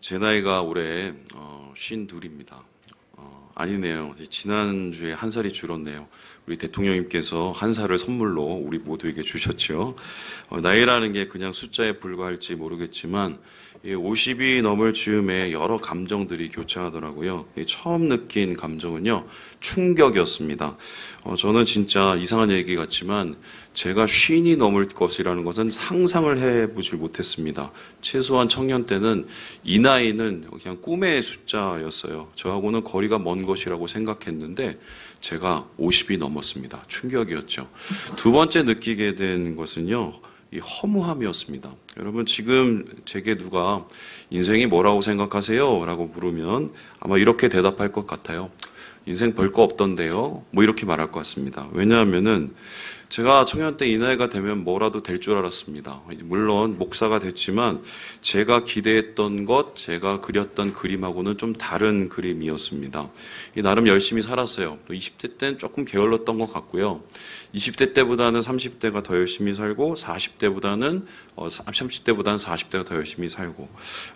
제 나이가 올해 52입니다. 아니네요. 지난주에 한 살이 줄었네요. 우리 대통령님께서 한 살을 선물로 우리 모두에게 주셨죠. 나이라는 게 그냥 숫자에 불과할지 모르겠지만 50이 넘을 즈음에 여러 감정들이 교차하더라고요. 처음 느낀 감정은요, 충격이었습니다. 저는 진짜 이상한 얘기 같지만 제가 50이 넘을 것이라는 것은 상상을 해보질 못했습니다. 최소한 청년 때는 이 나이는 그냥 꿈의 숫자였어요. 저하고는 거리가 먼 것이라고 생각했는데 제가 50이 넘었습니다. 충격이었죠. 두 번째 느끼게 된 것은요, 이 허무함이었습니다. 여러분, 지금 제게 누가 인생이 뭐라고 생각하세요? 라고 물으면 아마 이렇게 대답할 것 같아요. 인생 별거 없던데요? 뭐 이렇게 말할 것 같습니다. 왜냐하면은 제가 청년 때 이 나이가 되면 뭐라도 될 줄 알았습니다. 물론 목사가 됐지만 제가 기대했던 것, 제가 그렸던 그림하고는 좀 다른 그림이었습니다. 나름 열심히 살았어요. 또 20대 때는 조금 게을렀던 것 같고요. 20대 때보다는 30대가 더 열심히 살고 30대보다는 40대가 더 열심히 살고,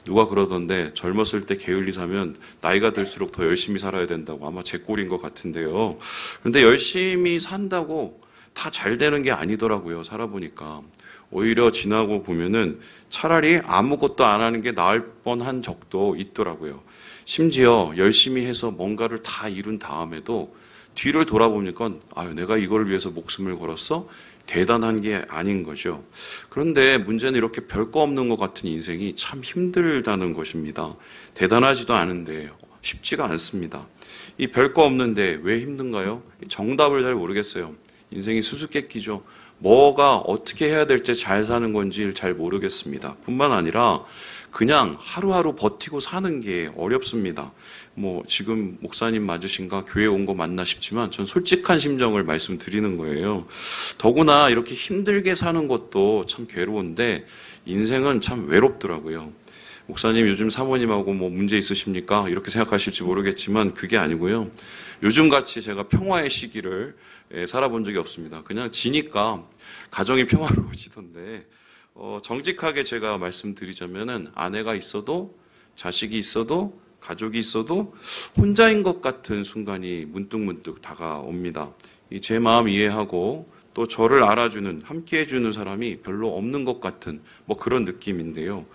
누가 그러던데 젊었을 때 게을리 사면 나이가 들수록 더 열심히 살아야 된다고, 아마 제 꼴인 것 같은데요. 그런데 열심히 산다고 다 잘 되는 게 아니더라고요. 살아보니까. 오히려 지나고 보면은 차라리 아무것도 안 하는 게 나을 뻔한 적도 있더라고요. 심지어 열심히 해서 뭔가를 다 이룬 다음에도 뒤를 돌아보니까 아유, 내가 이걸 위해서 목숨을 걸었어? 대단한 게 아닌 거죠. 그런데 문제는 이렇게 별거 없는 것 같은 인생이 참 힘들다는 것입니다. 대단하지도 않은데 쉽지가 않습니다. 이 별거 없는데 왜 힘든가요? 정답을 잘 모르겠어요. 인생이 수수께끼죠. 뭐가 어떻게 해야 될지 잘 사는 건지 잘 모르겠습니다. 뿐만 아니라 그냥 하루하루 버티고 사는 게 어렵습니다. 지금 목사님 맞으신가? 교회 온 거 맞나 싶지만 전 솔직한 심정을 말씀드리는 거예요. 더구나 이렇게 힘들게 사는 것도 참 괴로운데 인생은 참 외롭더라고요. 목사님 요즘 사모님하고 문제 있으십니까? 이렇게 생각하실지 모르겠지만 그게 아니고요. 요즘같이 제가 평화의 시기를 살아본 적이 없습니다. 그냥 지니까 가정이 평화로워지던데, 정직하게 제가 말씀드리자면은 아내가 있어도 자식이 있어도 가족이 있어도 혼자인 것 같은 순간이 문득문득 다가옵니다. 제 마음 이해하고 또 저를 알아주는, 함께해주는 사람이 별로 없는 것 같은 그런 느낌인데요.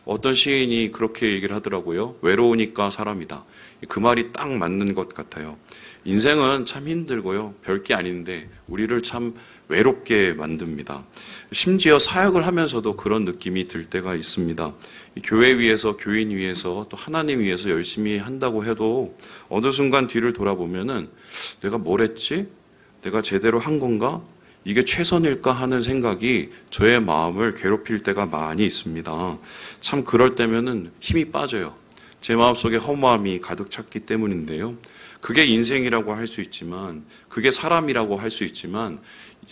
어떤 시인이 그렇게 얘기를 하더라고요. 외로우니까 사람이다. 그 말이 딱 맞는 것 같아요. 인생은 참 힘들고요. 별게 아닌데 우리를 참 외롭게 만듭니다. 심지어 사역을 하면서도 그런 느낌이 들 때가 있습니다. 교회 위에서, 교인 위에서, 또 하나님 위해서 열심히 한다고 해도 어느 순간 뒤를 돌아보면은 내가 뭘 했지? 내가 제대로 한 건가? 이게 최선일까 하는 생각이 저의 마음을 괴롭힐 때가 많이 있습니다. 참 그럴 때면은 힘이 빠져요. 제 마음속에 허무함이 가득 찼기 때문인데요. 그게 인생이라고 할 수 있지만, 그게 사람이라고 할 수 있지만,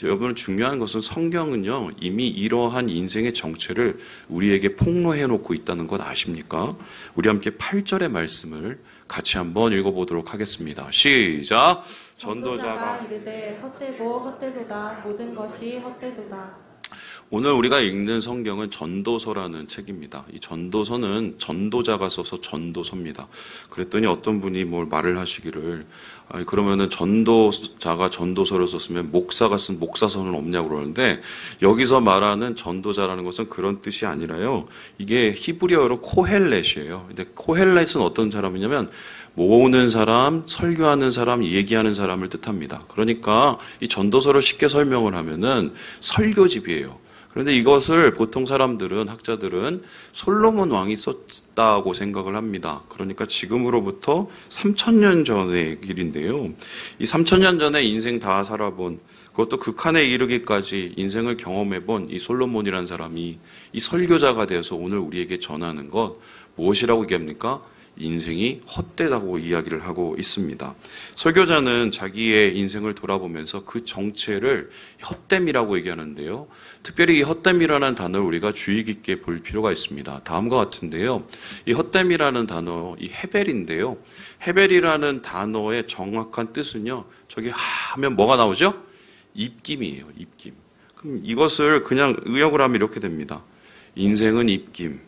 여러분, 중요한 것은 성경은요, 이미 이러한 인생의 정체를 우리에게 폭로해 놓고 있다는 것 아십니까? 우리 함께 8절의 말씀을 같이 한번 읽어보도록 하겠습니다. 시작! 전도자가 이르되 헛되고 헛되도다. 모든 것이 헛되도다. 오늘 우리가 읽는 성경은 전도서라는 책입니다. 이 전도서는 전도자가 써서 전도서입니다. 그랬더니 어떤 분이 말을 하시기를, 그러면은 전도자가 전도서를 썼으면 목사가 쓴 목사서는 없냐고 그러는데, 여기서 말하는 전도자라는 것은 그런 뜻이 아니라요. 이게 히브리어로 코헬렛이에요. 근데 코헬렛은 어떤 사람이냐면 모으는 사람, 설교하는 사람, 얘기하는 사람을 뜻합니다. 그러니까 이 전도서를 쉽게 설명을 하면은 설교집이에요. 그런데 이것을 보통 사람들은, 학자들은 솔로몬 왕이 썼다고 생각을 합니다. 그러니까 지금으로부터 3000년 전의 일인데요. 이 3000년 전에 인생 다 살아본, 그것도 극한에 이르기까지 인생을 경험해본 이 솔로몬이라는 사람이 이 설교자가 되어서 오늘 우리에게 전하는 것, 무엇이라고 얘기합니까? 인생이 헛되다고 이야기를 하고 있습니다. 설교자는 자기의 인생을 돌아보면서 그 정체를 헛됨이라고 얘기하는데요. 특별히 이 헛됨이라는 단어를 우리가 주의 깊게 볼 필요가 있습니다. 다음과 같은데요. 이 헛됨이라는 단어, 이 헤벨인데요. 헤벨이라는 단어의 정확한 뜻은요. 저기 하면 뭐가 나오죠? 입김이에요. 입김. 그럼 이것을 그냥 의역을 하면 이렇게 됩니다. 인생은 입김,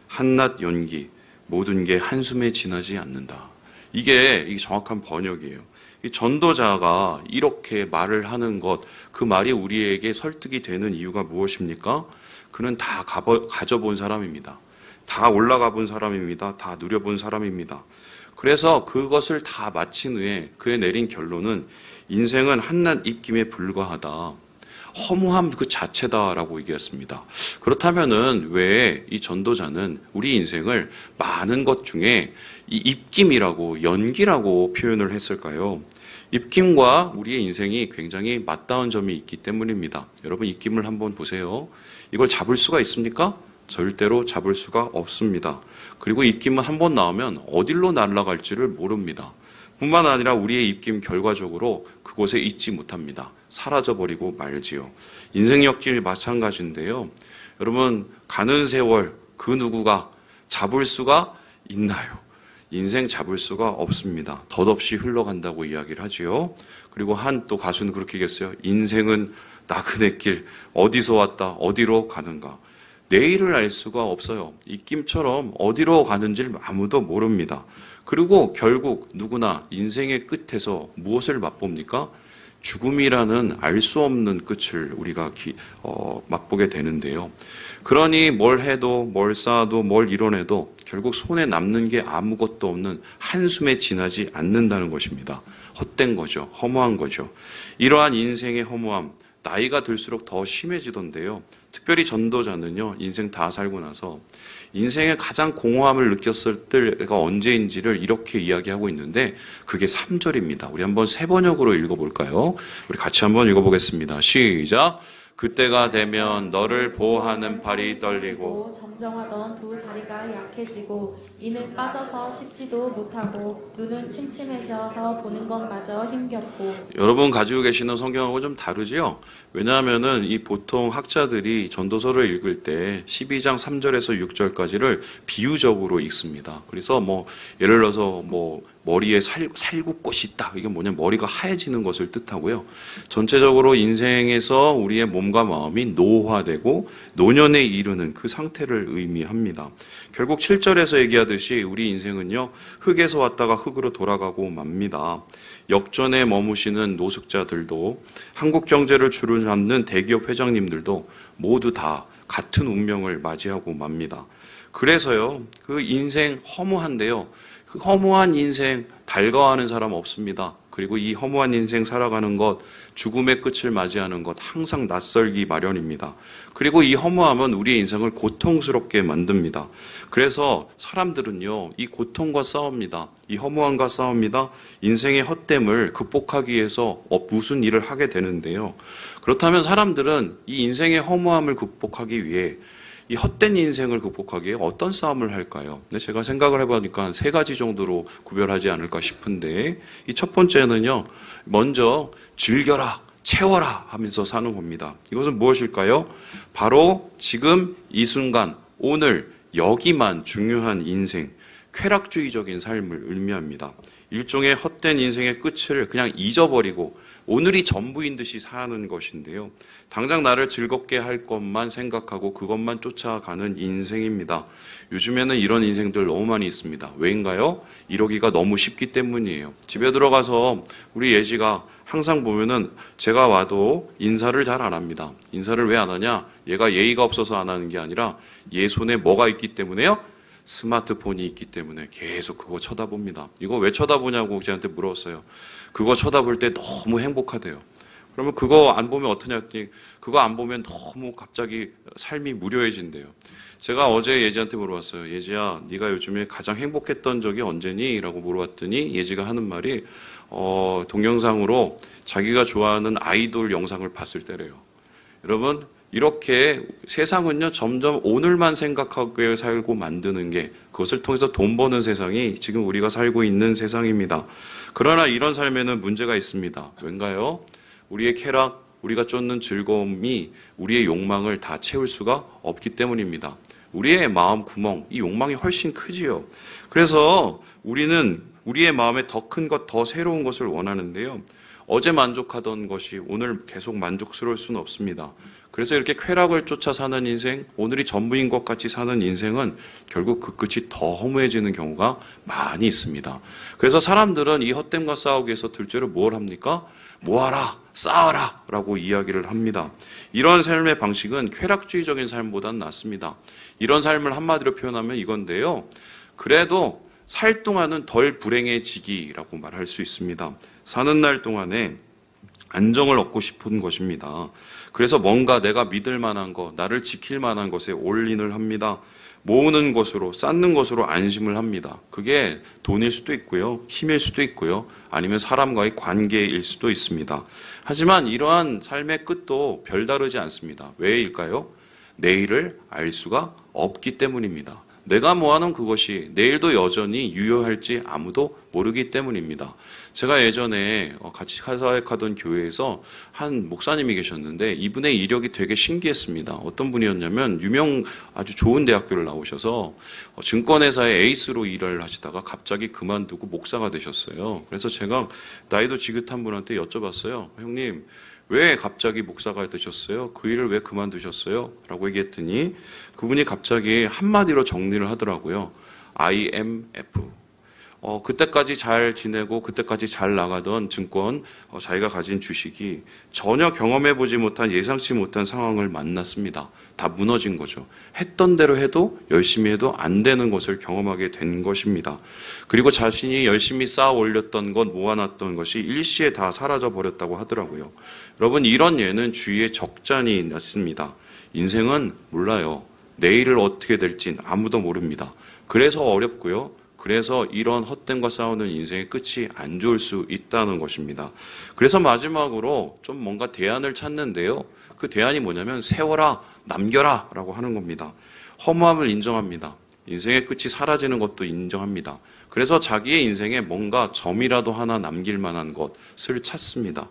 한낱 연기, 모든 게 한숨에 지나지 않는다. 이게 정확한 번역이에요. 이 전도자가 이렇게 말을 하는 것, 그 말이 우리에게 설득이 되는 이유가 무엇입니까? 그는 다 가져본 사람입니다. 다 올라가 본 사람입니다. 다 누려본 사람입니다. 그래서 그것을 다 마친 후에 그의 내린 결론은 인생은 한낱 입김에 불과하다. 허무함 그 자체다라고 얘기했습니다. 그렇다면은 왜 이 전도자는 우리 인생을 많은 것 중에 이 입김이라고 연기라고 표현을 했을까요? 입김과 우리의 인생이 굉장히 맞닿은 점이 있기 때문입니다. 여러분 입김을 한번 보세요. 이걸 잡을 수가 있습니까? 절대로 잡을 수가 없습니다. 그리고 입김은 한번 나오면 어디로 날아갈지를 모릅니다. 뿐만 아니라 우리의 입김 결과적으로 그곳에 있지 못합니다. 사라져버리고 말지요. 인생 역김이 마찬가지인데요. 여러분 가는 세월 그 누구가 잡을 수가 있나요? 인생 잡을 수가 없습니다. 덧없이 흘러간다고 이야기를 하지요. 그리고 한 또 가수는 그렇게 얘기했어요. 인생은 나그네 길 어디서 왔다 어디로 가는가. 내일을 알 수가 없어요. 입김처럼 어디로 가는지를 아무도 모릅니다. 그리고 결국 누구나 인생의 끝에서 무엇을 맛봅니까? 죽음이라는 알 수 없는 끝을 우리가 맛보게 되는데요. 그러니 뭘 해도 뭘 쌓아도 뭘 이뤄내도 결국 손에 남는 게 아무것도 없는 한숨에 지나지 않는다는 것입니다. 헛된 거죠. 허무한 거죠. 이러한 인생의 허무함, 나이가 들수록 더 심해지던데요. 특별히 전도자는요, 인생 다 살고 나서 인생의 가장 공허함을 느꼈을 때가 언제인지를 이렇게 이야기하고 있는데 그게 3절입니다. 우리 한번 세 번역으로 읽어볼까요? 우리 같이 한번 읽어보겠습니다. 시작! 그때가 되면 너를 보호하는 발이 떨리고 정정하던 두 다리가 약해지고 이는 빠져서 씹지도 못하고 눈은 침침해져서 보는 것마저 힘겹고. 여러분 가지고 계시는 성경하고 좀 다르지요? 왜냐하면은 이 보통 학자들이 전도서를 읽을 때 12장 3절에서 6절까지를 비유적으로 읽습니다. 그래서 뭐 예를 들어서 뭐 머리에 살구꽃이 있다. 이게 뭐냐? 머리가 하얘지는 것을 뜻하고요. 전체적으로 인생에서 우리의 몸과 마음이 노화되고 노년에 이르는 그 상태를 의미합니다. 결국 7절에서 얘기하듯이 우리 인생은요. 흙에서 왔다가 흙으로 돌아가고 맙니다. 역전에 머무시는 노숙자들도 한국 경제를 주로 잡는 대기업 회장님들도 모두 다 같은 운명을 맞이하고 맙니다. 그래서요. 그 인생 허무한데요. 그 허무한 인생 달가워하는 사람 없습니다. 그리고 이 허무한 인생 살아가는 것, 죽음의 끝을 맞이하는 것 항상 낯설기 마련입니다. 그리고 이 허무함은 우리의 인생을 고통스럽게 만듭니다. 그래서 사람들은요, 이 고통과 싸웁니다. 이 허무함과 싸웁니다. 인생의 헛됨을 극복하기 위해서 무슨 일을 하게 되는데요. 그렇다면 사람들은 이 인생의 허무함을 극복하기 위해 이 헛된 인생을 극복하기에 어떤 싸움을 할까요? 근데 제가 생각을 해보니까 세 가지 정도로 구별하지 않을까 싶은데 이 첫 번째는요. 먼저 즐겨라, 채워라 하면서 사는 겁니다. 이것은 무엇일까요? 바로 지금 이 순간, 오늘 여기만 중요한 인생, 쾌락주의적인 삶을 의미합니다. 일종의 헛된 인생의 끝을 그냥 잊어버리고 오늘이 전부인 듯이 사는 것인데요. 당장 나를 즐겁게 할 것만 생각하고 그것만 쫓아가는 인생입니다. 요즘에는 이런 인생들 너무 많이 있습니다. 왜인가요? 이러기가 너무 쉽기 때문이에요. 집에 들어가서 우리 예지가 항상 보면은 제가 와도 인사를 잘 안 합니다. 인사를 왜 안 하냐? 얘가 예의가 없어서 안 하는 게 아니라 얘 손에 뭐가 있기 때문에요? 스마트폰이 있기 때문에 계속 그거 쳐다봅니다. 이거 왜 쳐다보냐고 저한테 물었어요. 그거 쳐다볼 때 너무 행복하대요. 그러면 그거 안 보면 어떠냐 했더니 그거 안 보면 너무 갑자기 삶이 무료해진대요. 제가 어제 예지한테 물어봤어요. 예지야, 네가 요즘에 가장 행복했던 적이 언제니? 라고 물어봤더니 예지가 하는 말이 동영상으로 자기가 좋아하는 아이돌 영상을 봤을 때래요. 여러분, 이렇게 세상은요, 점점 오늘만 생각하게 살고 만드는 게 그것을 통해서 돈 버는 세상이 지금 우리가 살고 있는 세상입니다. 그러나 이런 삶에는 문제가 있습니다. 왠가요? 우리의 쾌락, 우리가 쫓는 즐거움이 우리의 욕망을 다 채울 수가 없기 때문입니다. 우리의 마음 구멍, 이 욕망이 훨씬 크지요. 그래서 우리는 우리의 마음에 더 큰 것, 더 새로운 것을 원하는데요. 어제 만족하던 것이 오늘 계속 만족스러울 수는 없습니다. 그래서 이렇게 쾌락을 쫓아 사는 인생, 오늘이 전부인 것 같이 사는 인생은 결국 그 끝이 더 허무해지는 경우가 많이 있습니다. 그래서 사람들은 이 헛됨과 싸우기 위해서 둘째로 뭘 합니까? 모아라, 쌓아라 라고 이야기를 합니다. 이런 삶의 방식은 쾌락주의적인 삶보다는 낫습니다. 이런 삶을 한마디로 표현하면 이건데요. 그래도 살 동안은 덜 불행해지기라고 말할 수 있습니다. 사는 날 동안에 안정을 얻고 싶은 것입니다. 그래서 뭔가 내가 믿을 만한 것, 나를 지킬 만한 것에 올인을 합니다. 모으는 것으로, 쌓는 것으로 안심을 합니다. 그게 돈일 수도 있고요, 힘일 수도 있고요, 아니면 사람과의 관계일 수도 있습니다. 하지만 이러한 삶의 끝도 별다르지 않습니다. 왜일까요? 내일을 알 수가 없기 때문입니다. 내가 모아놓은 그것이 내일도 여전히 유효할지 아무도 모르기 때문입니다. 제가 예전에 같이 사역하던 교회에서 한 목사님이 계셨는데 이분의 이력이 되게 신기했습니다. 어떤 분이었냐면 아주 좋은 대학교를 나오셔서 증권회사의 에이스로 일을 하시다가 갑자기 그만두고 목사가 되셨어요. 그래서 제가 나이도 지긋한 분한테 여쭤봤어요. 형님, 왜 갑자기 목사가 되셨어요? 그 일을 왜 그만두셨어요? 라고 얘기했더니 그분이 갑자기 한마디로 정리를 하더라고요. IMF. 그때까지 잘 지내고 그때까지 잘 나가던 증권, 자기가 가진 주식이 전혀 경험해보지 못한 예상치 못한 상황을 만났습니다. 다 무너진 거죠. 했던 대로 해도 열심히 해도 안 되는 것을 경험하게 된 것입니다. 그리고 자신이 열심히 쌓아 올렸던 것, 모아놨던 것이 일시에 다 사라져 버렸다고 하더라고요. 여러분, 이런 예는 주위에 적잖이 났습니다. 인생은 몰라요. 내일을 어떻게 될진 아무도 모릅니다. 그래서 어렵고요. 그래서 이런 헛됨과 싸우는 인생의 끝이 안 좋을 수 있다는 것입니다. 그래서 마지막으로 좀 뭔가 대안을 찾는데요. 그 대안이 뭐냐면 세워라, 남겨라 라고 하는 겁니다. 허무함을 인정합니다. 인생의 끝이 사라지는 것도 인정합니다. 그래서 자기의 인생에 뭔가 점이라도 하나 남길 만한 것을 찾습니다.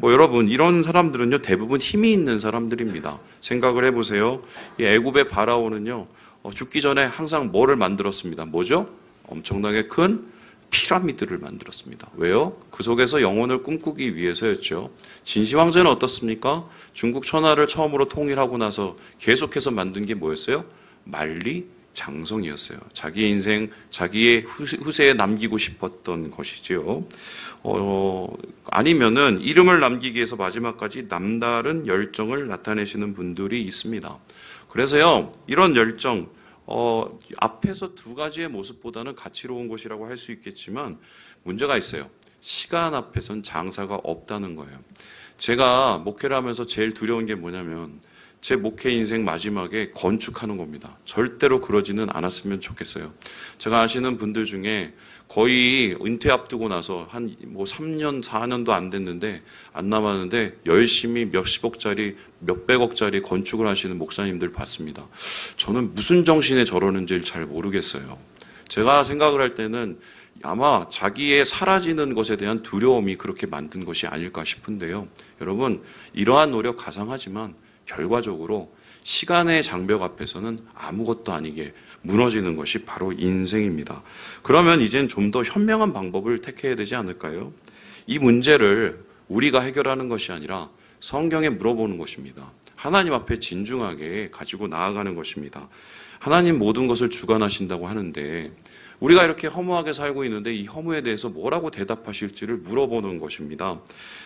여러분, 이런 사람들은요, 대부분 힘이 있는 사람들입니다. 생각을 해보세요. 이 애굽의 바라오는요, 죽기 전에 항상 뭐를 만들었습니다. 뭐죠? 엄청나게 큰 피라미드를 만들었습니다. 왜요? 그 속에서 영혼을 꿈꾸기 위해서였죠. 진시 황제는 어떻습니까? 중국 천하를 처음으로 통일하고 나서 계속해서 만든 게 뭐였어요? 만리장성이었어요. 자기의 인생, 자기의 후세에 남기고 싶었던 것이지요. 아니면은 이름을 남기기 위해서 마지막까지 남다른 열정을 나타내시는 분들이 있습니다. 그래서요, 이런 열정, 앞에서 두 가지의 모습보다는 가치로운 것이라고 할 수 있겠지만 문제가 있어요. 시간 앞에선 장사가 없다는 거예요. 제가 목회를 하면서 제일 두려운 게 뭐냐면 제 목회 인생 마지막에 건축하는 겁니다. 절대로 그러지는 않았으면 좋겠어요. 제가 아시는 분들 중에 거의 은퇴 앞두고 나서 한 3년, 4년도 안 됐는데 안 남았는데 열심히 몇십억짜리, 몇백억짜리 건축을 하시는 목사님들 봤습니다. 저는 무슨 정신에 저러는지 잘 모르겠어요. 제가 생각을 할 때는 아마 자기의 사라지는 것에 대한 두려움이 그렇게 만든 것이 아닐까 싶은데요. 여러분, 이러한 노력 가상하지만 결과적으로 시간의 장벽 앞에서는 아무것도 아니게 무너지는 것이 바로 인생입니다. 그러면 이젠 좀 더 현명한 방법을 택해야 되지 않을까요? 이 문제를 우리가 해결하는 것이 아니라 성경에 물어보는 것입니다. 하나님 앞에 진중하게 가지고 나아가는 것입니다. 하나님 모든 것을 주관하신다고 하는데 우리가 이렇게 허무하게 살고 있는데 이 허무에 대해서 뭐라고 대답하실지를 물어보는 것입니다.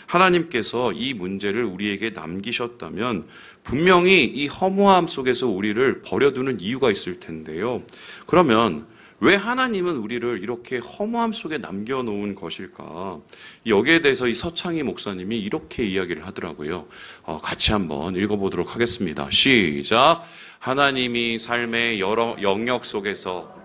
하나님께서 이 문제를 우리에게 남기셨다면 분명히 이 허무함 속에서 우리를 버려두는 이유가 있을 텐데요. 그러면 왜 하나님은 우리를 이렇게 허무함 속에 남겨놓은 것일까? 여기에 대해서 이 서창희 목사님이 이렇게 이야기를 하더라고요. 같이 한번 읽어보도록 하겠습니다. 시작! 하나님이 삶의 여러 영역 속에서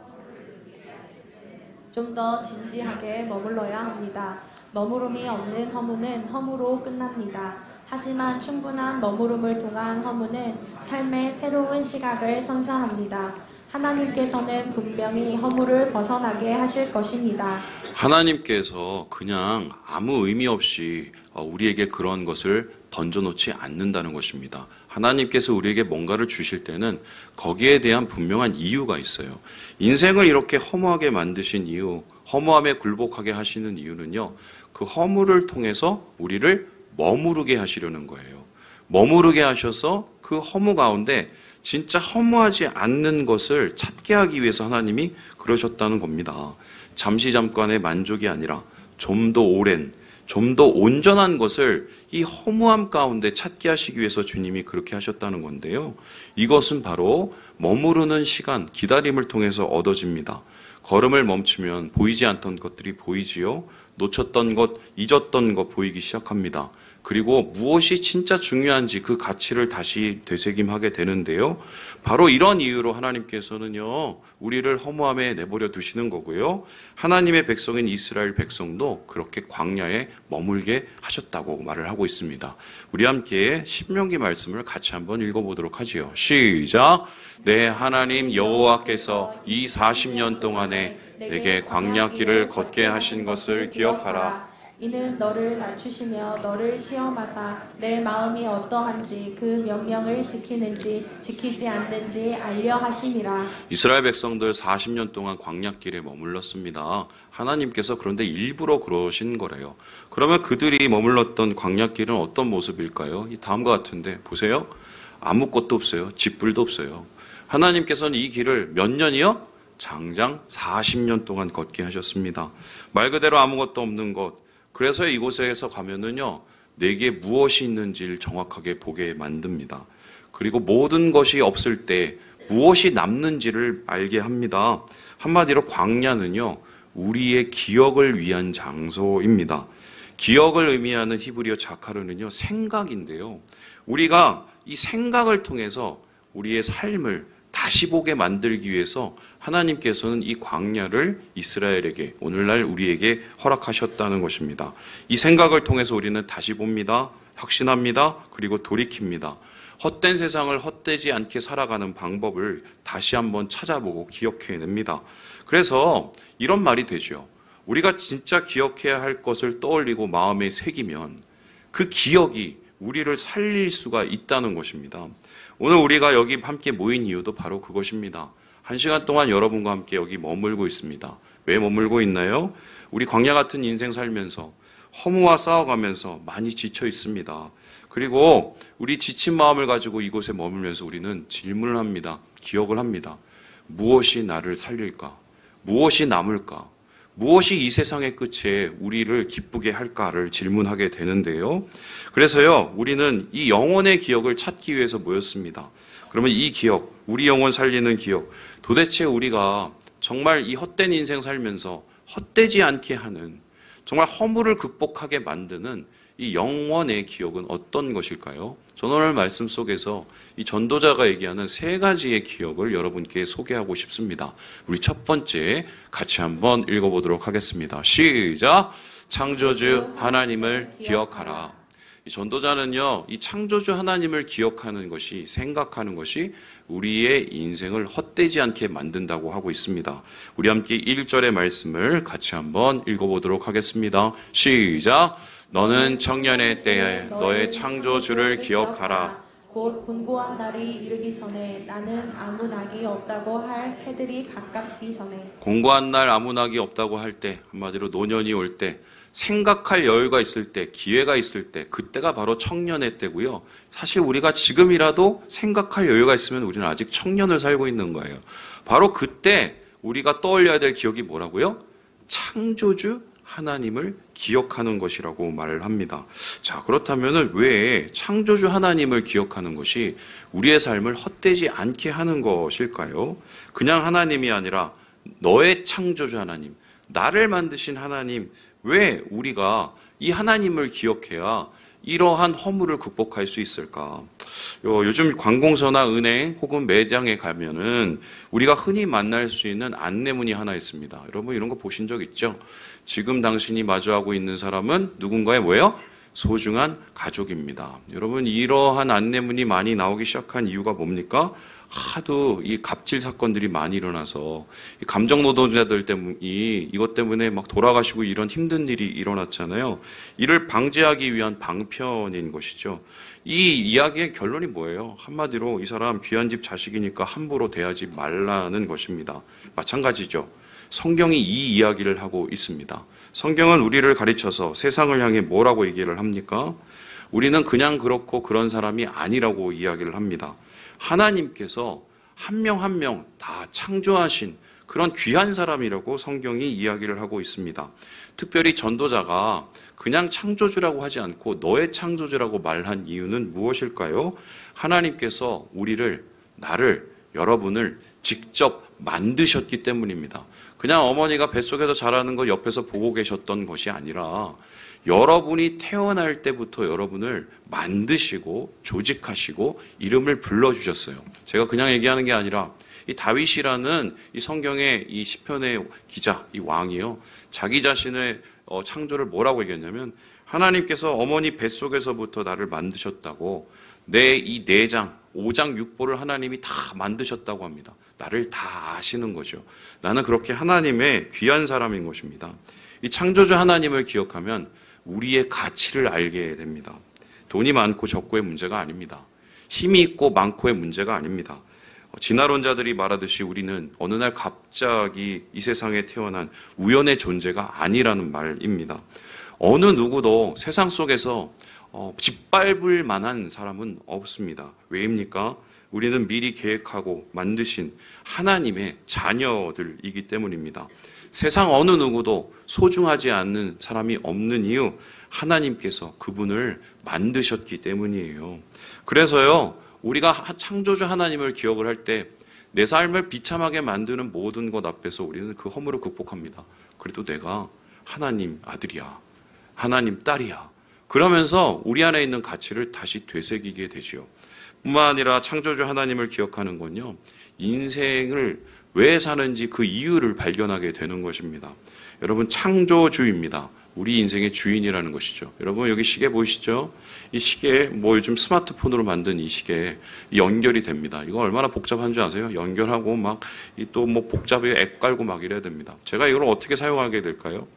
좀 더 진지하게 머물러야 합니다. 머무름이 없는 허무는 허무로 끝납니다. 하지만 충분한 머무름을 통한 허무는 삶의 새로운 시각을 선사합니다. 하나님께서는 분명히 허무를 벗어나게 하실 것입니다. 하나님께서 그냥 아무 의미 없이 우리에게 그런 것을 던져놓지 않는다는 것입니다. 하나님께서 우리에게 뭔가를 주실 때는 거기에 대한 분명한 이유가 있어요. 인생을 이렇게 허무하게 만드신 이유, 허무함에 굴복하게 하시는 이유는요, 그 허물을 통해서 우리를 머무르게 하시려는 거예요. 머무르게 하셔서 그 허무 가운데 진짜 허무하지 않는 것을 찾게 하기 위해서 하나님이 그러셨다는 겁니다. 잠시 잠깐의 만족이 아니라 좀 더 오랜, 좀 더 온전한 것을 이 허무함 가운데 찾게 하시기 위해서 주님이 그렇게 하셨다는 건데요. 이것은 바로 머무르는 시간, 기다림을 통해서 얻어집니다. 걸음을 멈추면 보이지 않던 것들이 보이지요. 놓쳤던 것, 잊었던 것 보이기 시작합니다. 그리고 무엇이 진짜 중요한지 그 가치를 다시 되새김하게 되는데요. 바로 이런 이유로 하나님께서는요, 우리를 허무함에 내버려 두시는 거고요. 하나님의 백성인 이스라엘 백성도 그렇게 광야에 머물게 하셨다고 말을 하고 있습니다. 우리 함께 신명기 말씀을 같이 한번 읽어보도록 하지요. 시작! 내 하나님 여호와께서 이 40년 동안에 내게 광야길을 걷게 하신 것을 기억하라. 이는 너를 낮추시며 너를 시험하사 내 마음이 어떠한지 그 명령을 지키는지 지키지 않는지 알려 하심이라. 이스라엘 백성들 40년 동안 광야길에 머물렀습니다. 하나님께서 그런데 일부러 그러신 거래요. 그러면 그들이 머물렀던 광야길은 어떤 모습일까요? 이 다음과 같은데 보세요. 아무것도 없어요. 집불도 없어요. 하나님께서는 이 길을 몇 년이요? 장장 40년 동안 걷게 하셨습니다. 말 그대로 아무것도 없는 것. 그래서 이곳에서 가면은요, 내게 무엇이 있는지를 정확하게 보게 만듭니다. 그리고 모든 것이 없을 때 무엇이 남는지를 알게 합니다. 한마디로 광야는요, 우리의 기억을 위한 장소입니다. 기억을 의미하는 히브리어 자카르는요, 생각인데요. 우리가 이 생각을 통해서 우리의 삶을 다시 보게 만들기 위해서 하나님께서는 이 광야를 이스라엘에게, 오늘날 우리에게 허락하셨다는 것입니다. 이 생각을 통해서 우리는 다시 봅니다. 확신합니다. 그리고 돌이킵니다. 헛된 세상을 헛되지 않게 살아가는 방법을 다시 한번 찾아보고 기억해냅니다. 그래서 이런 말이 되죠. 우리가 진짜 기억해야 할 것을 떠올리고 마음에 새기면 그 기억이 우리를 살릴 수가 있다는 것입니다. 오늘 우리가 여기 함께 모인 이유도 바로 그것입니다. 1시간 동안 여러분과 함께 여기 머물고 있습니다. 왜 머물고 있나요? 우리 광야 같은 인생 살면서 허무와 싸워가면서 많이 지쳐 있습니다. 그리고 우리 지친 마음을 가지고 이곳에 머물면서 우리는 질문을 합니다. 기억을 합니다. 무엇이 나를 살릴까? 무엇이 남을까? 무엇이 이 세상의 끝에 우리를 기쁘게 할까를 질문하게 되는데요. 그래서요, 우리는 이 영혼의 기억을 찾기 위해서 모였습니다. 그러면 이 기억, 우리 영혼 살리는 기억, 도대체 우리가 정말 이 헛된 인생 살면서 헛되지 않게 하는, 정말 허물을 극복하게 만드는 이 영혼의 기억은 어떤 것일까요? 저는 오늘 말씀 속에서 이 전도자가 얘기하는 3가지의 기억을 여러분께 소개하고 싶습니다. 우리 첫 번째 같이 한번 읽어보도록 하겠습니다. 시작! 창조주 하나님을 기억하라. 이 전도자는요, 이 창조주 하나님을 기억하는 것이, 생각하는 것이 우리의 인생을 헛되지 않게 만든다고 하고 있습니다. 우리 함께 1절의 말씀을 같이 한번 읽어보도록 하겠습니다. 시작! 너는 청년의 때에 너의 창조주를 기억하라. 곧 곤고한 날이 이르기 전에 나는 아무 낙이 없다고 할 해들이 가깝기 전에. 공고한 날 아무 낙이 없다고 할 때, 한마디로 노년이 올 때, 생각할 여유가 있을 때, 기회가 있을 때, 그때가 바로 청년의 때고요. 사실 우리가 지금이라도 생각할 여유가 있으면 우리는 아직 청년을 살고 있는 거예요. 바로 그때 우리가 떠올려야 될 기억이 뭐라고요? 창조주 하나님을 기억하는 것이라고 말을 합니다. 자, 그렇다면 왜 창조주 하나님을 기억하는 것이 우리의 삶을 헛되지 않게 하는 것일까요? 그냥 하나님이 아니라 너의 창조주 하나님, 나를 만드신 하나님, 왜 우리가 이 하나님을 기억해야 이러한 허물을 극복할 수 있을까? 요즘 관공서나 은행 혹은 매장에 가면은 우리가 흔히 만날 수 있는 안내문이 하나 있습니다. 여러분 이런 거 보신 적 있죠? 지금 당신이 마주하고 있는 사람은 누군가의 뭐예요? 소중한 가족입니다. 여러분 이러한 안내문이 많이 나오기 시작한 이유가 뭡니까? 하도 이 갑질 사건들이 많이 일어나서 감정 노동자들 때문에 이것 때문에 막 돌아가시고 이런 힘든 일이 일어났잖아요. 이를 방지하기 위한 방편인 것이죠. 이 이야기의 결론이 뭐예요? 한마디로 이 사람 귀한 집 자식이니까 함부로 대하지 말라는 것입니다. 마찬가지죠. 성경이 이 이야기를 하고 있습니다. 성경은 우리를 가르쳐서 세상을 향해 뭐라고 얘기를 합니까? 우리는 그냥 그렇고 그런 사람이 아니라고 이야기를 합니다. 하나님께서 한 명 한 명 다 창조하신 그런 귀한 사람이라고 성경이 이야기를 하고 있습니다. 특별히 전도자가 그냥 창조주라고 하지 않고 너의 창조주라고 말한 이유는 무엇일까요? 하나님께서 나를, 여러분을 직접 만드셨기 때문입니다. 그냥 어머니가 뱃속에서 자라는 거 옆에서 보고 계셨던 것이 아니라 여러분이 태어날 때부터 여러분을 만드시고 조직하시고 이름을 불러주셨어요. 제가 그냥 얘기하는 게 아니라 이 다윗이라는 이 성경의 이 시편의 기자, 이 왕이요. 자기 자신의 창조를 뭐라고 얘기했냐면 하나님께서 어머니 뱃속에서부터 나를 만드셨다고 내 이 내장, 5장 6보를 하나님이 다 만드셨다고 합니다. 나를 다 아시는 거죠. 나는 그렇게 하나님의 귀한 사람인 것입니다. 이 창조주 하나님을 기억하면 우리의 가치를 알게 됩니다. 돈이 많고 적고의 문제가 아닙니다. 힘이 있고 많고의 문제가 아닙니다. 진화론자들이 말하듯이 우리는 어느 날 갑자기 이 세상에 태어난 우연의 존재가 아니라는 말입니다. 어느 누구도 세상 속에서 짓밟을 만한 사람은 없습니다. 왜입니까? 우리는 미리 계획하고 만드신 하나님의 자녀들이기 때문입니다. 세상 어느 누구도 소중하지 않는 사람이 없는 이유, 하나님께서 그분을 만드셨기 때문이에요. 그래서요, 우리가 창조주 하나님을 기억을 할 때 내 삶을 비참하게 만드는 모든 것 앞에서 우리는 그 허물을 극복합니다. 그래도 내가 하나님 아들이야. 하나님 딸이야. 그러면서 우리 안에 있는 가치를 다시 되새기게 되지요. 뿐만 아니라 창조주 하나님을 기억하는 건요, 인생을 왜 사는지 그 이유를 발견하게 되는 것입니다. 여러분, 창조주입니다. 우리 인생의 주인이라는 것이죠. 여러분, 여기 시계 보이시죠? 이 시계, 요즘 스마트폰으로 만든 이 시계 연결이 됩니다. 이거 얼마나 복잡한 줄 아세요? 연결하고 또 복잡하게 앱 깔고 막 이래야 됩니다. 제가 이걸 어떻게 사용하게 될까요?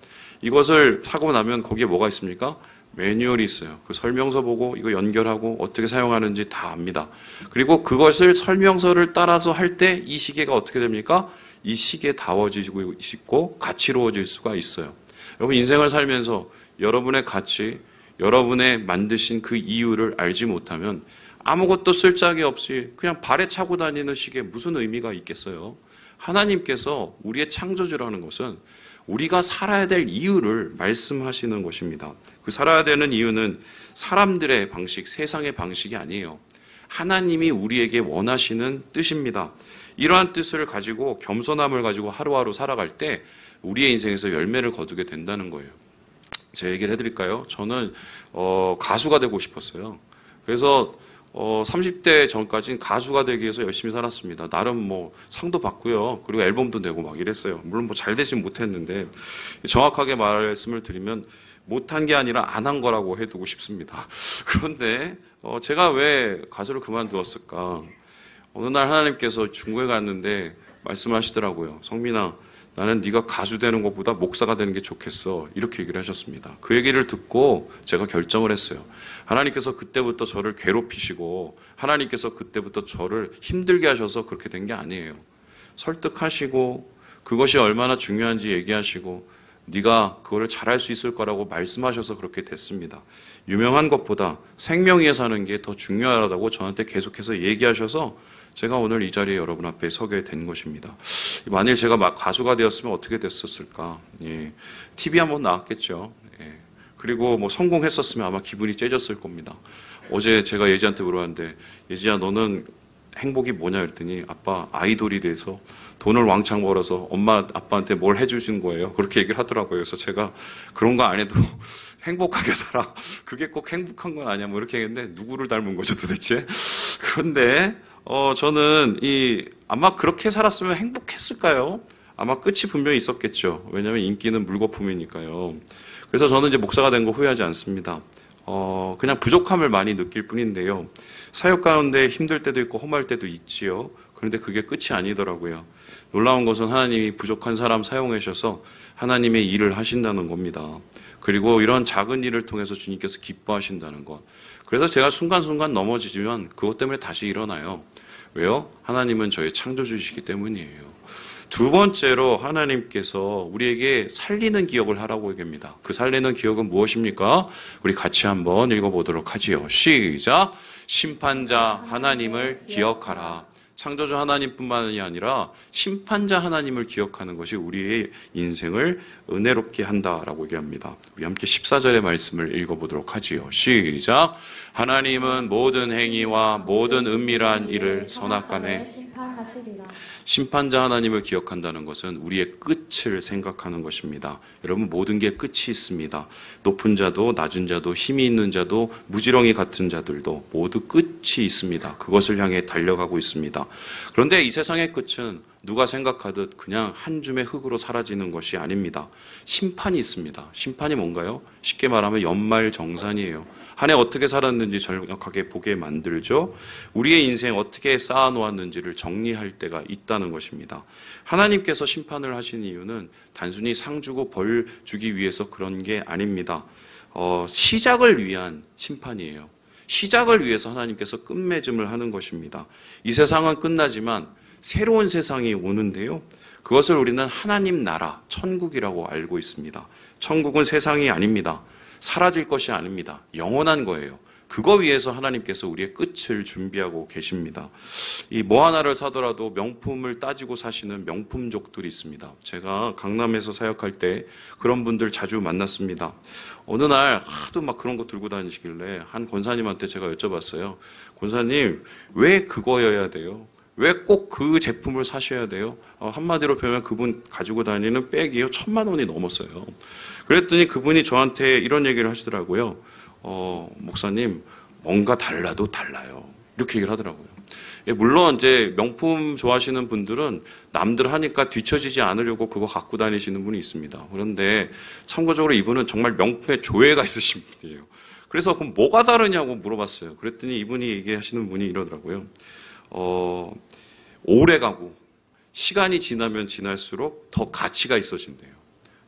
이것을 사고 나면 거기에 뭐가 있습니까? 매뉴얼이 있어요. 그 설명서 보고 이거 연결하고 어떻게 사용하는지 다 압니다. 그리고 그것을 설명서를 따라서 할 때 이 시계가 어떻게 됩니까? 이 시계에 다워지고 있고 가치로워질 수가 있어요. 여러분, 인생을 살면서 여러분의 가치, 여러분의 만드신 그 이유를 알지 못하면 아무것도 쓸 짝이 없이 그냥 발에 차고 다니는 시계에 무슨 의미가 있겠어요? 하나님께서 우리의 창조주라는 것은 우리가 살아야 될 이유를 말씀하시는 것입니다. 그 살아야 되는 이유는 사람들의 방식, 세상의 방식이 아니에요. 하나님이 우리에게 원하시는 뜻입니다. 이러한 뜻을 가지고 겸손함을 가지고 하루하루 살아갈 때 우리의 인생에서 열매를 거두게 된다는 거예요. 제 얘기를 해드릴까요? 저는 가수가 되고 싶었어요. 그래서 30대 전까지는 가수가 되기 위해서 열심히 살았습니다. 나름 상도 받고요. 그리고 앨범도 내고 막 이랬어요. 물론 잘 되진 못했는데 정확하게 말씀을 드리면 못한 게 아니라 안 한 거라고 해두고 싶습니다. 그런데 제가 왜 가수를 그만두었을까? 어느 날 하나님께서 중국에 갔는데 말씀하시더라고요. 성민아, 나는 네가 가수 되는 것보다 목사가 되는 게 좋겠어. 이렇게 얘기를 하셨습니다. 그 얘기를 듣고 제가 결정을 했어요. 하나님께서 그때부터 저를 괴롭히시고 하나님께서 그때부터 저를 힘들게 하셔서 그렇게 된 게 아니에요. 설득하시고 그것이 얼마나 중요한지 얘기하시고 네가 그거를 잘할 수 있을 거라고 말씀하셔서 그렇게 됐습니다. 유명한 것보다 생명 위에 사는 게 더 중요하다고 저한테 계속해서 얘기하셔서 제가 오늘 이 자리에 여러분 앞에 서게 된 것입니다. 만일 제가 가수가 되었으면 어떻게 됐었을까? 예. TV 한번 나왔겠죠. 예. 그리고 성공했었으면 아마 기분이 째졌을 겁니다. 어제 제가 예지한테 물어봤는데, 예지야, 너는 행복이 뭐냐 했더니 아빠 아이돌이 돼서 돈을 왕창 벌어서 엄마 아빠한테 뭘 해주신 거예요. 그렇게 얘기를 하더라고요. 그래서 제가 그런 거 안 해도 행복하게 살아. 그게 꼭 행복한 건 아니야. 이렇게 했는데 누구를 닮은 거죠 도대체? 그런데 저는 아마 그렇게 살았으면 행복했을까요? 아마 끝이 분명히 있었겠죠. 왜냐하면 인기는 물거품이니까요. 그래서 저는 이제 목사가 된 거 후회하지 않습니다. 그냥 부족함을 많이 느낄 뿐인데요. 사역 가운데 힘들 때도 있고 험할 때도 있지요. 그런데 그게 끝이 아니더라고요. 놀라운 것은 하나님이 부족한 사람 사용하셔서 하나님의 일을 하신다는 겁니다. 그리고 이런 작은 일을 통해서 주님께서 기뻐하신다는 것. 그래서 제가 순간순간 넘어지지만 그것 때문에 다시 일어나요. 왜요? 하나님은 저의 창조주이시기 때문이에요. 두 번째로 하나님께서 우리에게 살리는 기억을 하라고 얘기합니다. 그 살리는 기억은 무엇입니까? 우리 같이 한번 읽어보도록 하지요. 시작! 심판자 하나님을 기억하라. 창조주 하나님뿐만이 아니라 심판자 하나님을 기억하는 것이 우리의 인생을 은혜롭게 한다라고 얘기합니다. 우리 함께 14절의 말씀을 읽어보도록 하지요. 시작! 하나님은 모든 행위와 모든 은밀한 일을 선악간에 심판하시리라. 심판자 하나님을 기억한다는 것은 우리의 끝을 생각하는 것입니다. 여러분, 모든 게 끝이 있습니다. 높은 자도 낮은 자도 힘이 있는 자도 무지렁이 같은 자들도 모두 끝이 있습니다. 그것을 향해 달려가고 있습니다. 그런데 이 세상의 끝은 누가 생각하듯 그냥 한 줌의 흙으로 사라지는 것이 아닙니다. 심판이 있습니다. 심판이 뭔가요? 쉽게 말하면 연말정산이에요. 한 해 어떻게 살았는지 정확하게 보게 만들죠. 우리의 인생 어떻게 쌓아놓았는지를 정리할 때가 있다는 것입니다. 하나님께서 심판을 하신 이유는 단순히 상 주고 벌 주기 위해서 그런 게 아닙니다. 시작을 위한 심판이에요. 시작을 위해서 하나님께서 끝맺음을 하는 것입니다. 이 세상은 끝나지만 새로운 세상이 오는데요. 그것을 우리는 하나님 나라, 천국이라고 알고 있습니다. 천국은 세상이 아닙니다. 사라질 것이 아닙니다. 영원한 거예요. 그거 위해서 하나님께서 우리의 끝을 준비하고 계십니다. 이 뭐 하나를 사더라도 명품을 따지고 사시는 명품족들이 있습니다. 제가 강남에서 사역할 때 그런 분들 자주 만났습니다. 어느 날 하도 막 그런 거 들고 다니시길래 한 권사님한테 제가 여쭤봤어요. 권사님, 왜 그거여야 돼요? 왜 꼭 그 제품을 사셔야 돼요? 한마디로 표현하면 그분 가지고 다니는 백이요 1,000만 원이 넘었어요. 그랬더니 그분이 저한테 이런 얘기를 하시더라고요. 목사님, 뭔가 달라도 달라요. 이렇게 얘기를 하더라고요. 물론 이제 명품 좋아하시는 분들은 남들 하니까 뒤처지지 않으려고 그거 갖고 다니시는 분이 있습니다. 그런데 참고적으로 이분은 정말 명품에 조예가 있으신 분이에요. 그래서 그럼 뭐가 다르냐고 물어봤어요. 그랬더니 이분이 얘기하시는 분이 이러더라고요. 오래 가고 시간이 지나면 지날수록 더 가치가 있어진대요.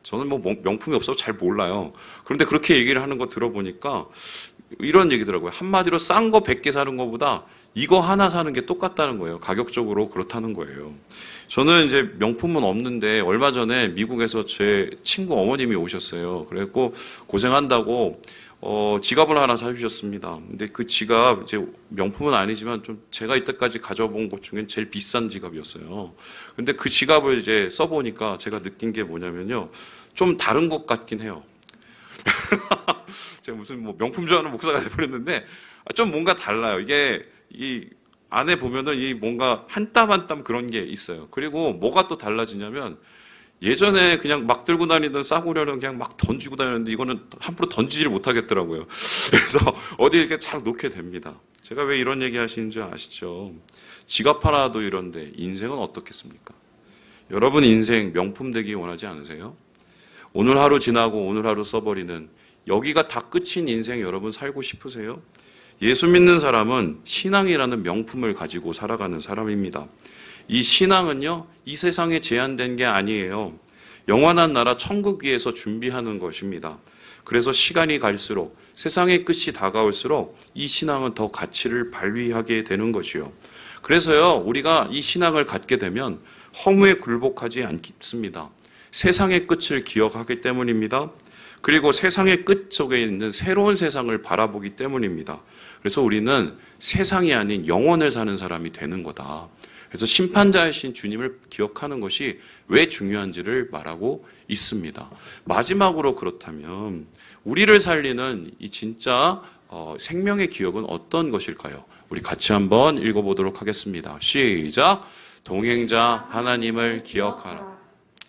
저는 뭐 명품이 없어서 잘 몰라요. 그런데 그렇게 얘기를 하는 거 들어보니까 이런 얘기더라고요. 한마디로 싼 거 100개 사는 것보다 이거 하나 사는 게 똑같다는 거예요. 가격적으로 그렇다는 거예요. 저는 이제 명품은 없는데 얼마 전에 미국에서 제 친구 어머님이 오셨어요. 그래갖고 고생한다고 지갑을 하나 사주셨습니다. 근데 그 지갑 이제 명품은 아니지만 좀 제가 이때까지 가져본 것 중엔 제일 비싼 지갑이었어요. 근데 그 지갑을 이제 써보니까 제가 느낀 게 뭐냐면요, 좀 다른 것 같긴 해요. 제가 무슨 뭐 명품 좋아하는 목사가 돼버렸는데 좀 뭔가 달라요. 이게 이 안에 보면은 이 뭔가 한 땀 한 땀 그런 게 있어요. 그리고 뭐가 또 달라지냐면 예전에 그냥 막 들고 다니던 싸구려는 그냥 막 던지고 다녔는데 이거는 함부로 던지질 못하겠더라고요. 그래서 어디 이렇게 잘 놓게 됩니다. 제가 왜 이런 얘기 하시는지 아시죠? 지갑 하나도 이런데 인생은 어떻겠습니까? 여러분 인생 명품 되기 원하지 않으세요? 오늘 하루 지나고 오늘 하루 써버리는 여기가 다 끝인 인생 여러분 살고 싶으세요? 예수 믿는 사람은 신앙이라는 명품을 가지고 살아가는 사람입니다. 이 신앙은요, 이 세상에 제한된 게 아니에요. 영원한 나라 천국 위에서 준비하는 것입니다. 그래서 시간이 갈수록 세상의 끝이 다가올수록 이 신앙은 더 가치를 발휘하게 되는 것이요. 그래서요, 우리가 이 신앙을 갖게 되면 허무에 굴복하지 않습니다. 세상의 끝을 기억하기 때문입니다. 그리고 세상의 끝 속에 있는 새로운 세상을 바라보기 때문입니다. 그래서 우리는 세상이 아닌 영혼을 사는 사람이 되는 거다. 그래서 심판자이신 주님을 기억하는 것이 왜 중요한지를 말하고 있습니다. 마지막으로 그렇다면 우리를 살리는 이 진짜 생명의 기억은 어떤 것일까요? 우리 같이 한번 읽어보도록 하겠습니다. 시작! 동행자 하나님을 기억하라.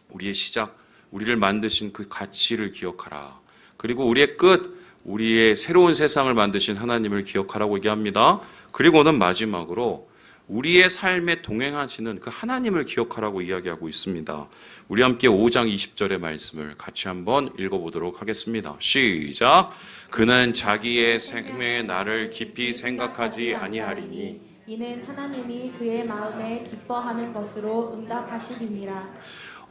우리의 시작, 우리를 만드신 그 가치를 기억하라. 그리고 우리의 끝, 우리의 새로운 세상을 만드신 하나님을 기억하라고 얘기합니다. 그리고는 마지막으로 우리의 삶에 동행하시는 그 하나님을 기억하라고 이야기하고 있습니다. 우리 함께 5장 20절의 말씀을 같이 한번 읽어보도록 하겠습니다. 시작! 그는 자기의 생명의 날을 깊이 생각하지 아니하리니 이는 하나님이 그의 마음에 기뻐하는 것으로 응답하시리니라.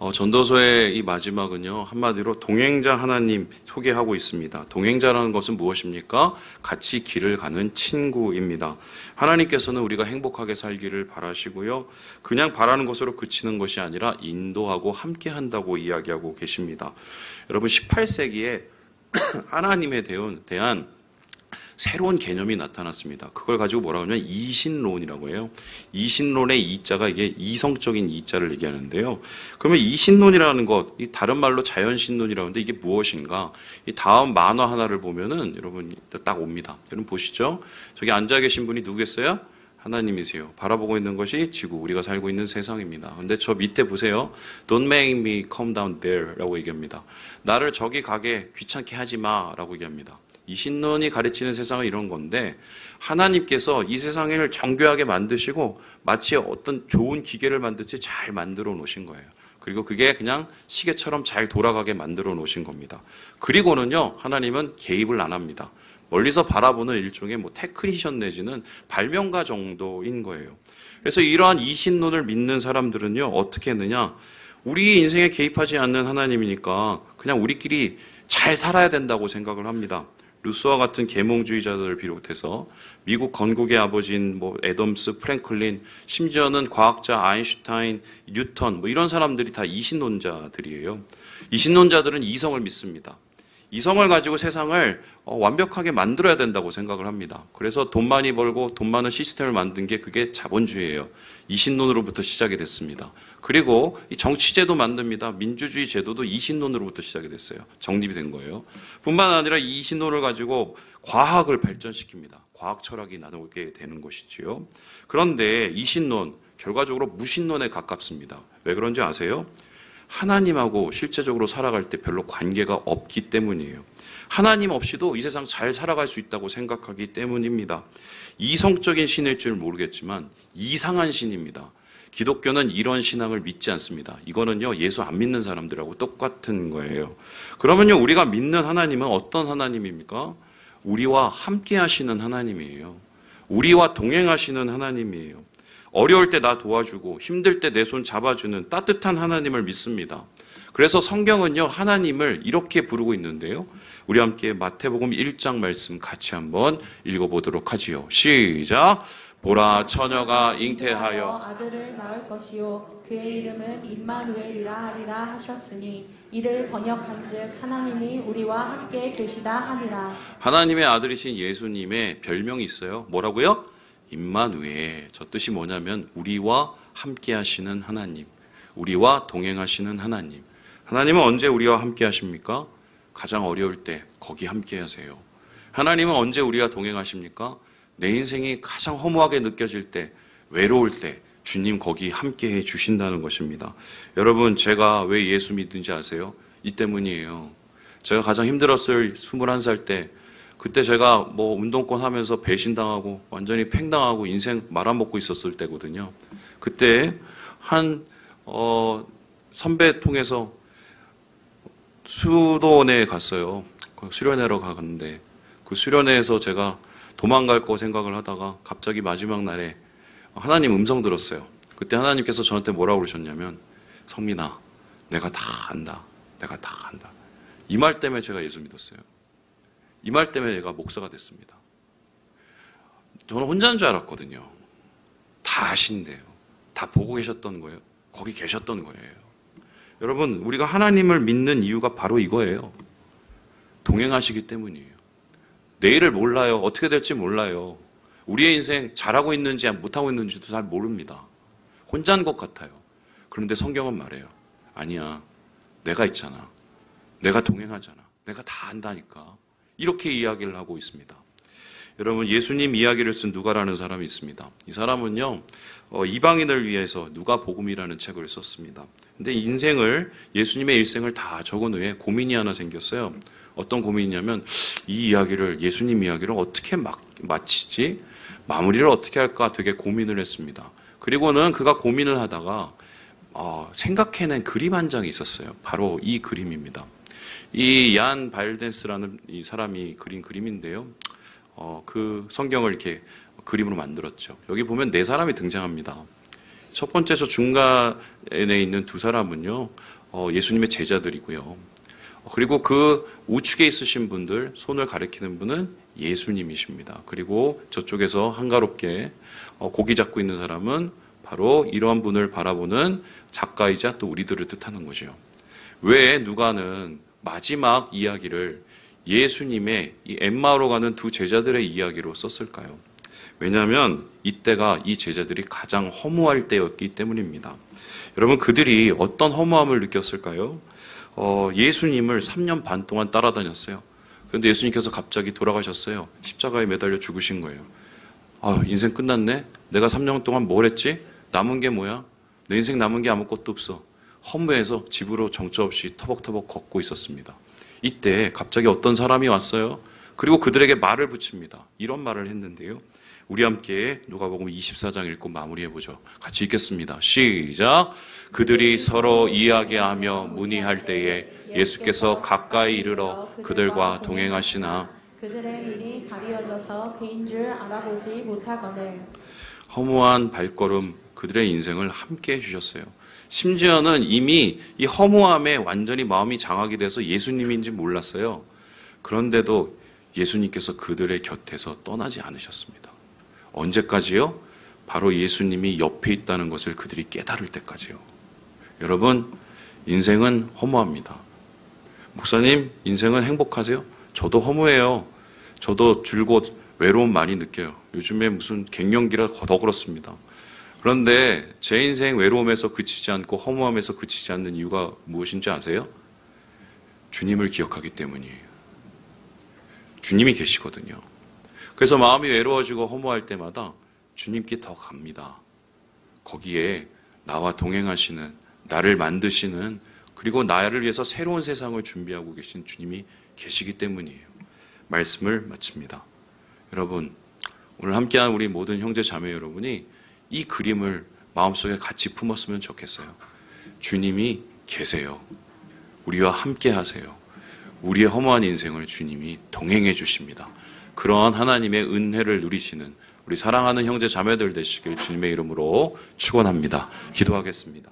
전도서의 이 마지막은요, 한마디로 동행자 하나님 소개하고 있습니다. 동행자라는 것은 무엇입니까? 같이 길을 가는 친구입니다. 하나님께서는 우리가 행복하게 살기를 바라시고요, 그냥 바라는 것으로 그치는 것이 아니라 인도하고 함께 한다고 이야기하고 계십니다. 여러분, 18세기에 하나님에 대한 새로운 개념이 나타났습니다. 그걸 가지고 뭐라고 하냐면 이신론이라고 해요. 이신론의 이자가 이게 이성적인 이자를 얘기하는데요. 그러면 이신론이라는 것, 이 다른 말로 자연신론이라고 하는데 이게 무엇인가? 이 다음 만화 하나를 보면은 여러분 딱 옵니다. 여러분 보시죠. 저기 앉아 계신 분이 누구겠어요? 하나님이세요. 바라보고 있는 것이 지구, 우리가 살고 있는 세상입니다. 근데 저 밑에 보세요. Don't make me come down there 라고 얘기합니다. 나를 저기 가게 귀찮게 하지 마 라고 얘기합니다. 이 신론이 가르치는 세상은 이런 건데, 하나님께서 이 세상을 정교하게 만드시고 마치 어떤 좋은 기계를 만듯이 잘 만들어 놓으신 거예요. 그리고 그게 그냥 시계처럼 잘 돌아가게 만들어 놓으신 겁니다. 그리고는요, 하나님은 개입을 안 합니다. 멀리서 바라보는 일종의 테크니션 내지는 발명가 정도인 거예요. 그래서 이러한 이신론을 믿는 사람들은요, 어떻게 했느냐? 우리 인생에 개입하지 않는 하나님이니까 그냥 우리끼리 잘 살아야 된다고 생각을 합니다. 루소와 같은 계몽주의자들을 비롯해서 미국 건국의 아버지인 애덤스, 프랭클린, 심지어는 과학자 아인슈타인, 뉴턴 이런 사람들이 다 이신론자들이에요. 이신론자들은 이성을 믿습니다. 이성을 가지고 세상을 완벽하게 만들어야 된다고 생각을 합니다. 그래서 돈 많이 벌고 돈 많은 시스템을 만든 게 그게 자본주의예요. 이신론으로부터 시작이 됐습니다. 그리고 이 정치제도 만듭니다. 민주주의 제도도 이신론으로부터 시작이 됐어요. 정립이 된 거예요. 뿐만 아니라 이 이신론을 가지고 과학을 발전시킵니다. 과학 철학이 나오게 되는 것이지요. 그런데 이신론, 결과적으로 무신론에 가깝습니다. 왜 그런지 아세요? 하나님하고 실제적으로 살아갈 때 별로 관계가 없기 때문이에요. 하나님 없이도 이 세상 잘 살아갈 수 있다고 생각하기 때문입니다. 이성적인 신일 줄 모르겠지만 이상한 신입니다. 기독교는 이런 신앙을 믿지 않습니다. 이거는요, 예수 안 믿는 사람들하고 똑같은 거예요. 그러면요, 우리가 믿는 하나님은 어떤 하나님입니까? 우리와 함께 하시는 하나님이에요. 우리와 동행하시는 하나님이에요. 어려울 때 나 도와주고 힘들 때 내 손 잡아주는 따뜻한 하나님을 믿습니다. 그래서 성경은요, 하나님을 이렇게 부르고 있는데요. 우리 함께 마태복음 1장 말씀 같이 한번 읽어보도록 하지요. 시작! 보라, 처녀가 잉태하여 아들을 낳을 것이요 그의 이름은 임마누엘이라 하리라 하셨으니 이를 번역한즉 하나님이 우리와 함께 계시다 함이라. 하나님의 아들이신 예수님의 별명이 있어요. 뭐라고요? 임마누엘. 저 뜻이 뭐냐면 우리와 함께 하시는 하나님, 우리와 동행하시는 하나님. 하나님은 언제 우리와 함께 하십니까? 가장 어려울 때 거기 함께 하세요. 하나님은 언제 우리와 동행하십니까? 내 인생이 가장 허무하게 느껴질 때, 외로울 때 주님 거기 함께 해 주신다는 것입니다. 여러분, 제가 왜 예수 믿는지 아세요? 이 때문이에요. 제가 가장 힘들었을 21살 때, 그때 제가 운동권 하면서 배신당하고 완전히 팽당하고 인생 말아먹고 있었을 때거든요. 그때 한 선배 통해서 수도원에 갔어요. 수련회로 갔는데 그 수련회에서 제가 도망갈 거 생각을 하다가 갑자기 마지막 날에 하나님 음성 들었어요. 그때 하나님께서 저한테 뭐라고 그러셨냐면, 성민아, 내가 다 안다. 내가 다 안다. 이 말 때문에 제가 예수 믿었어요. 이 말 때문에 제가 목사가 됐습니다. 저는 혼자인 줄 알았거든요. 다 아신대요. 다 보고 계셨던 거예요. 거기 계셨던 거예요. 여러분, 우리가 하나님을 믿는 이유가 바로 이거예요. 동행하시기 때문이에요. 내일을 몰라요. 어떻게 될지 몰라요. 우리의 인생 잘하고 있는지 못하고 있는지도 잘 모릅니다. 혼자인 것 같아요. 그런데 성경은 말해요. 아니야. 내가 있잖아. 내가 동행하잖아. 내가 다 안다니까. 이렇게 이야기를 하고 있습니다. 여러분, 예수님 이야기를 쓴 누가라는 사람이 있습니다. 이 사람은요, 이방인을 위해서 누가복음이라는 책을 썼습니다. 근데 인생을, 예수님의 일생을 다 적은 후에 고민이 하나 생겼어요. 어떤 고민이냐면, 이 이야기를, 예수님 이야기를 어떻게 마치지? 마무리를 어떻게 할까 되게 고민을 했습니다. 그리고는 그가 고민을 하다가 생각해낸 그림 한 장이 있었어요. 바로 이 그림입니다. 이 얀 발덴스라는 이 사람이 그린 그림인데요. 그 성경을 이렇게 그림으로 만들었죠. 여기 보면 네 사람이 등장합니다. 첫 번째 저 중간에 있는 두 사람은요, 예수님의 제자들이고요. 그리고 그 우측에 있으신 분들, 손을 가리키는 분은 예수님이십니다. 그리고 저쪽에서 한가롭게 고기 잡고 있는 사람은 바로 이러한 분을 바라보는 작가이자 또 우리들을 뜻하는 거죠. 왜 누가는 마지막 이야기를 예수님의 이 엠마오로 가는 두 제자들의 이야기로 썼을까요? 왜냐하면 이때가 이 제자들이 가장 허무할 때였기 때문입니다. 여러분, 그들이 어떤 허무함을 느꼈을까요? 예수님을 3년 반 동안 따라다녔어요. 그런데 예수님께서 갑자기 돌아가셨어요. 십자가에 매달려 죽으신 거예요. 인생 끝났네? 내가 3년 동안 뭘 했지? 남은 게 뭐야? 내 인생 남은 게 아무것도 없어. 허무해서 집으로 정처 없이 터벅터벅 걷고 있었습니다. 이때 갑자기 어떤 사람이 왔어요. 그리고 그들에게 말을 붙입니다. 이런 말을 했는데요. 우리 함께 누가복음 24장 읽고 마무리해보죠. 같이 읽겠습니다. 시작. 그들이 서로 이야기하며 문의할 때에 예수께서 가까이 이르러 그들과 동행하시나 그들의 눈이 가리어져서 그인 줄 알아보지 못하거늘. 허무한 발걸음, 그들의 인생을 함께 해주셨어요. 심지어는 이미 이 허무함에 완전히 마음이 장악이 돼서 예수님인지 몰랐어요. 그런데도 예수님께서 그들의 곁에서 떠나지 않으셨습니다. 언제까지요? 바로 예수님이 옆에 있다는 것을 그들이 깨달을 때까지요. 여러분, 인생은 허무합니다. 목사님, 인생은 행복하세요? 저도 허무해요. 저도 줄곧 외로움 많이 느껴요. 요즘에 무슨 갱년기라 더 그렇습니다. 그런데 제 인생 외로움에서 그치지 않고 허무함에서 그치지 않는 이유가 무엇인지 아세요? 주님을 기억하기 때문이에요. 주님이 계시거든요. 그래서 마음이 외로워지고 허무할 때마다 주님께 더 갑니다. 거기에 나와 동행하시는, 나를 만드시는, 그리고 나를 위해서 새로운 세상을 준비하고 계신 주님이 계시기 때문이에요. 말씀을 마칩니다. 여러분, 오늘 함께한 우리 모든 형제 자매 여러분이 이 그림을 마음속에 같이 품었으면 좋겠어요. 주님이 계세요. 우리와 함께 하세요. 우리의 허무한 인생을 주님이 동행해 주십니다. 그러한 하나님의 은혜를 누리시는 우리 사랑하는 형제 자매들 되시길 주님의 이름으로 축원합니다. 기도하겠습니다.